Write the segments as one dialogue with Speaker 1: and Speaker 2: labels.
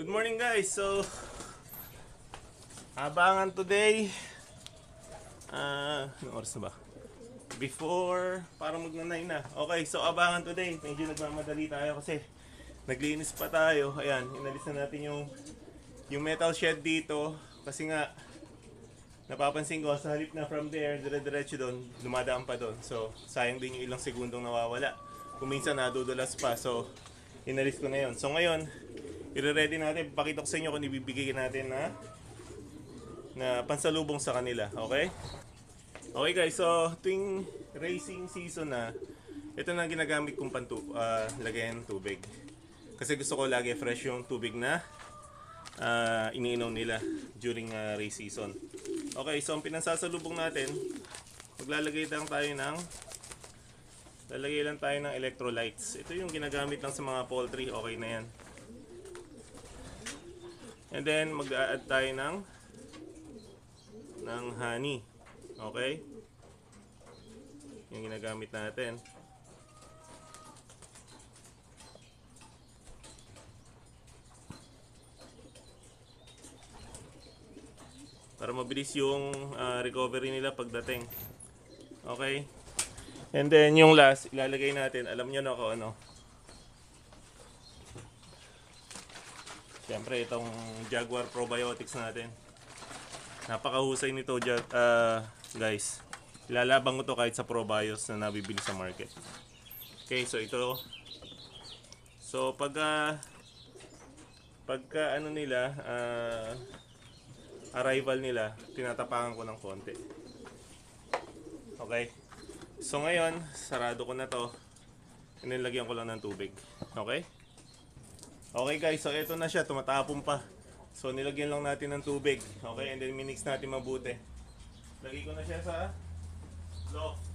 Speaker 1: Good morning guys. So abangan today. Anong oras na ba? Before para mag-9 na. Okay, so abangan today. Medyo nagmamadali tayo kasi naglinis pa tayo. Ayan, inalis na natin yung metal shed dito kasi nga napapansin ko sa halip na from there dire-diretso doon, dumadaan pa doon. So sayang din yung ilang segundong nawawala. Kung minsan nadudulas pa. So inalis ko na yon. So ngayon i-ready natin, pakita ko sa inyo kung ibibigay natin na pansalubong sa kanila, okay? Okay guys, so tuwing racing season na, ito na ginagamit kong lagayan ng tubig. Kasi gusto ko lagi fresh yung tubig na iniinom nila during race season. Okay, so ang pinansasalubong natin, maglalagay lang tayo ng electrolytes. Ito yung ginagamit lang sa mga poultry, okay na yan. And then mag-a-add tayo ng honey. Okay? Yung ginagamit natin. Para mabilis yung recovery nila pagdating. Okay? And then yung last, ilalagay natin, alam nyo na kung ano. Siyempre itong Jaguar Probiotics natin. Napakahusay nito guys. Ilalabang ko to kahit sa Probios na nabibili sa market. Okay, so ito. So pagka ano nila, arrival nila, tinatapakan ko ng konti. Okay. So ngayon, sarado ko na to. Inilagyan ko lang ng tubig. Okay? Okay guys, so ito na siya, tumatapon pa. So nilagyan lang natin ng tubig. Okay, and then minix natin mabuti. Lagay ko na siya sa loft.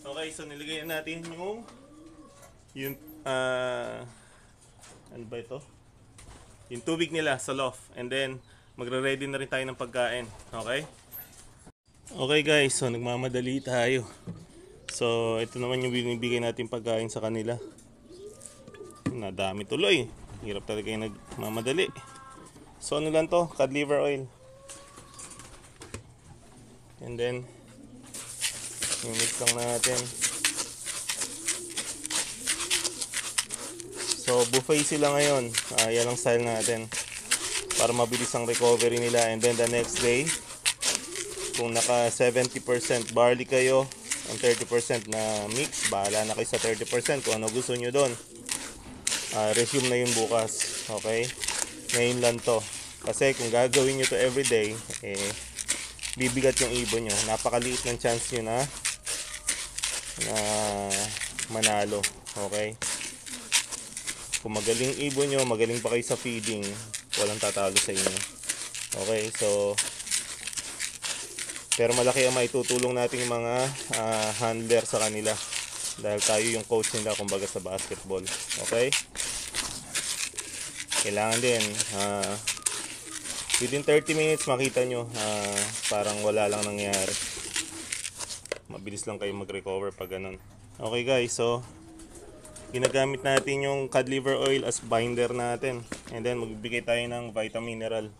Speaker 1: Okay, so nilagay natin yung ano ba ito? Yung tubig nila sa loft, and then magre-ready na rin tayo ng pagkain. Okay? Okay guys, so nagmamadali tayo. So ito naman yung binibigay natin pagkain sa kanila. Nadami tuloy. Hirap talaga yung nagmamadali. So ano lang to? Cod liver oil. And then mix lang natin. So buffet sila ngayon. Yan ang style natin para mabilis ang recovery nila. And then the next day, kung naka 70% barley kayo, ang 30% na mix, bahala na kayo sa 30% kung ano gusto nyo doon. Resume na yun bukas. Okay? Ngayon lang to. Kasi kung gagawin nyo to everyday, bibigat yung ibon nyo. Napakaliit ng chance nyo na manalo. Okay? Kung magaling ibon nyo, magaling pa kayo sa feeding, walang tatalo sa inyo. Okay, so pero malaki ang maitutulong nating mga handler sa kanila dahil tayo yung coach nila kumbaga sa basketball. Okay, kailangan din within 30 minutes makita nyo parang wala lang nangyari. Mabilis lang kayo mag-recover pag ganun. Okay guys, so ginagamit natin yung cod liver oil as binder natin. And then magbibigay tayo ng vitamin mineral.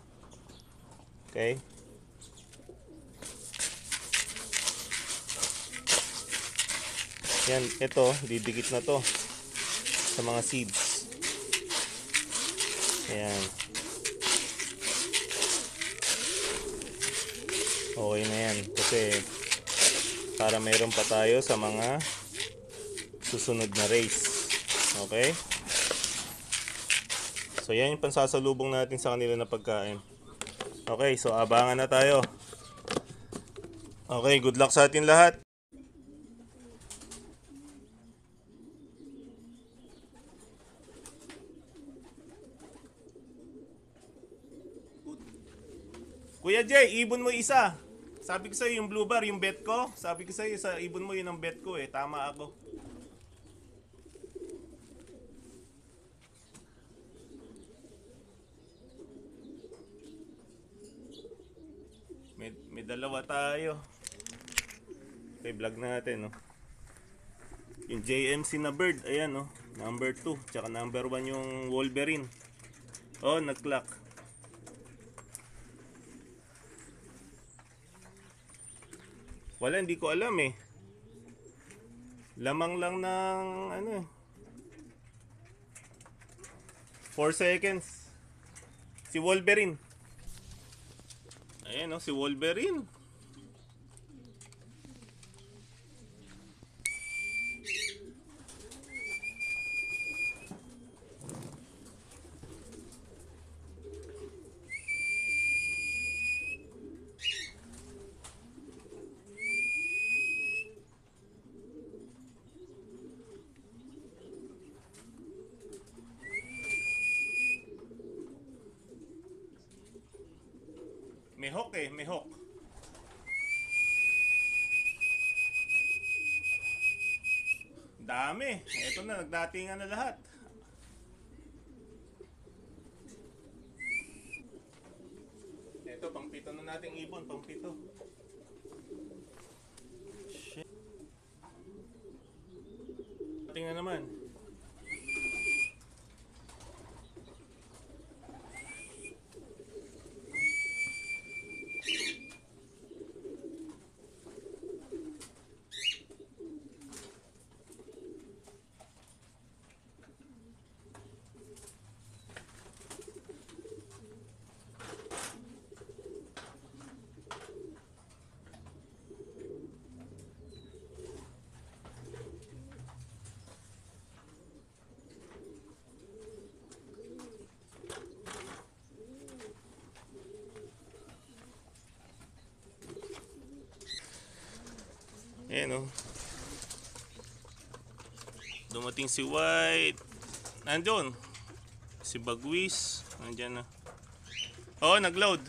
Speaker 1: Okay? Yan, ito, didikit na to sa mga seeds. Ayan. Okay na yan. Kasi para mayroon pa tayo sa mga susunod na race. Okay? So yan yung pansasalubong natin sa kanila na pagkain. Okay, so abangan na tayo. Okay, good luck sa atin lahat. Kuya Jay, ibon mo isa. Sabi ko sa'yo yung blue bar, yung bet ko. Sabi ko sa'yo sa ibon mo yun ang bet ko eh. Tama ako. May dalawa tayo. Okay, vlog natin, no? Yung JMC na bird, ayan, no? Number 2, tsaka number 1 yung Wolverine. Oh, nag-clock. Wala, hindi ko alam eh. Lamang lang ng, ano eh. 4 seconds. Si Wolverine. Ayan, no? Si Wolverine. May hook eh, may hook. Dami. Ito na, nagdatingan na lahat. Ito, pang-pito na nating ibon, pang-pito. Shit. Tingnan naman. Ayan o. Dumating si White. Nandun. Si Bagwis. Nandyan na. Oo, nag-load.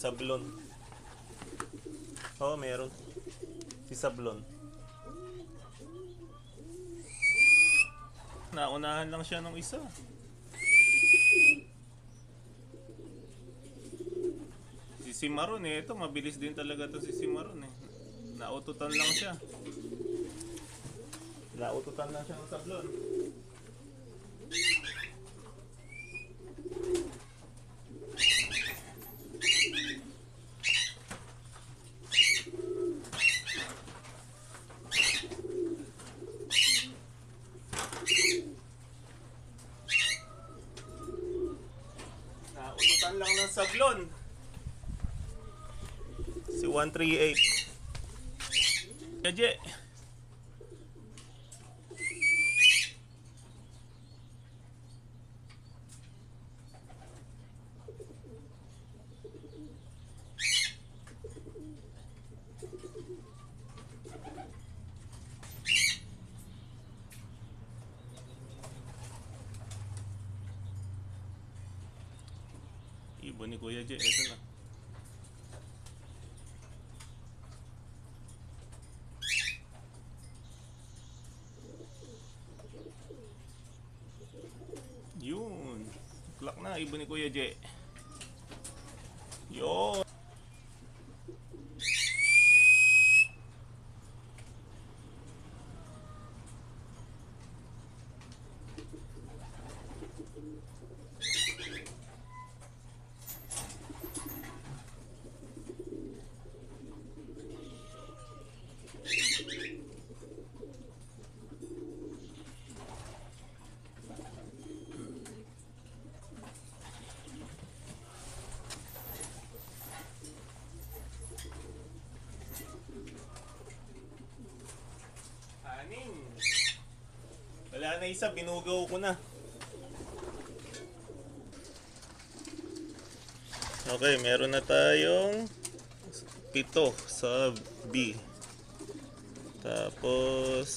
Speaker 1: Sablon. Oh, meron. Si Sablon. Naunahan lang siya nung isa. Si Cimarron eh. Ito, mabilis din talaga to si Cimarron eh. Naututan lang siya. Naututan lang siya ng Sablon. Naututan lang ng Sablon. Si 138. Jeje. Ibon ni Kuya J. Ito na. Yun. Clock na. Ibon ni Kuya J. Yun. Wala na isa, binugaw ko na. Okay, meron na tayong 7 sa B. Tapos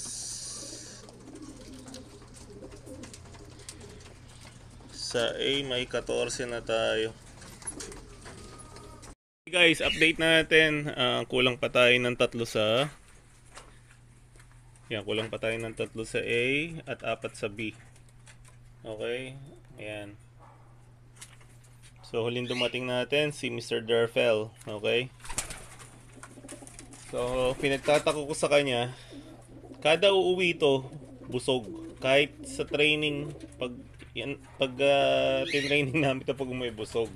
Speaker 1: sa A may 14 na tayo. Okay guys, update natin. Kulang pa tayo ng 3 sa yan, kulang pa tayo ng 3 sa A at 4 sa B. Okay? Ayan. So, huling dumating natin si Mr. Derfel. Okay? So, pinagtatako ko sa kanya, kada uuwi ito, busog. Kahit sa training, pag tinraining namin ito pag umuwi, busog.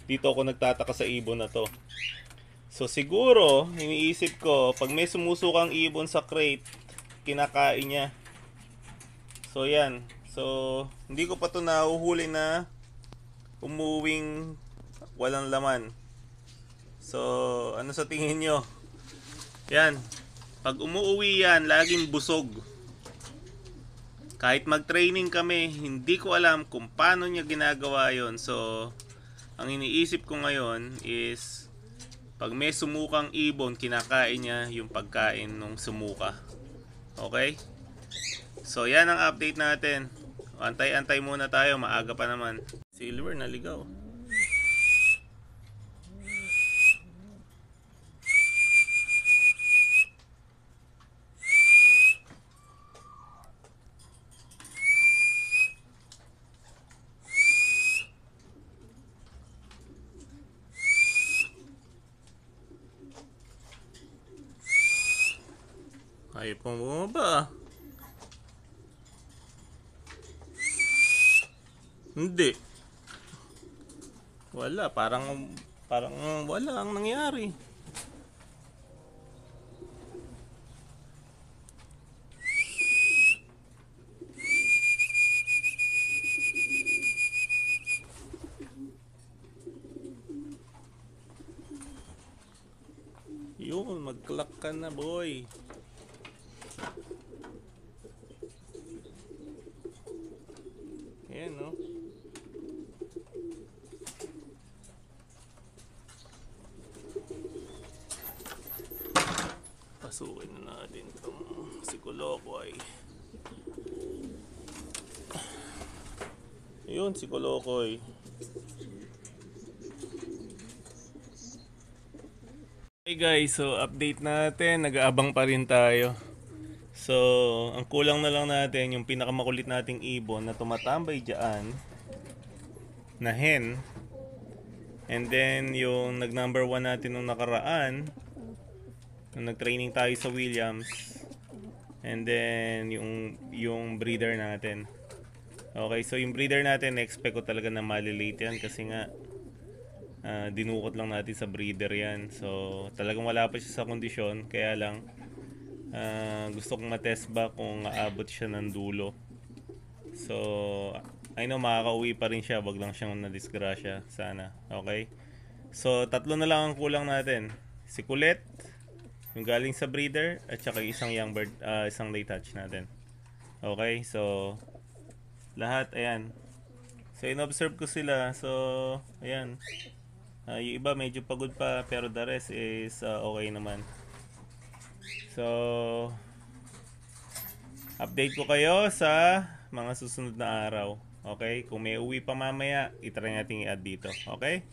Speaker 1: Dito ako nagtataka sa ibon na to. So siguro, iniisip ko, pag may sumusukang ibon sa crate, kinakain niya. So yan. So, hindi ko pa ito nahuhuli na umuwing walang laman. So, ano sa tingin nyo? Yan. Pag umuwi yan, laging busog. Kahit mag-training kami, hindi ko alam kung paano niya ginagawa yon. So, ang iniisip ko ngayon is pag may sumukang ibon, kinakain niya yung pagkain ng sumuka. Okay? So, yan ang update natin. Antay-antay muna tayo. Maaga pa naman. Silver, naligaw. Ayaw pong bumaba. Hindi. Wala. Parang wala ang nangyari. Yun, mag-clock ka na, boy. Ayan, no? Pasukin na natin itong si Kolokoy. Ayun, si Kolokoy. Hey guys, so update natin, nag-aabang pa rin tayo. So, ang kulang na lang natin yung pinakamakulit nating ibon na tumatambay dyan na hen. And then yung nag number 1 natin nung nakaraan, nung nag-training tayo sa Williams. And then yung breeder natin. Okay, so yung breeder natin, expect ko talaga na malilate yan kasi nga dinukot lang natin sa breeder yan. So talagang wala pa siya sa kondisyon, kaya lang gusto kong matest ba kung aabot siya ng dulo. So I know makakauwi pa rin siya, wag lang siyang nadisgrasya sana. Okay, so tatlo na lang ang kulang natin, si Kulit, yung galing sa breeder, at saka isang young bird, isang late hatch natin. Okay, so lahat ayan. So in-observe ko sila, so ayan. Yung iba medyo pagod pa, pero the rest is okay naman. So update ko kayo sa mga susunod na araw. Okay? Kung may uwi pa mamaya, itry natin i-add dito. Okay?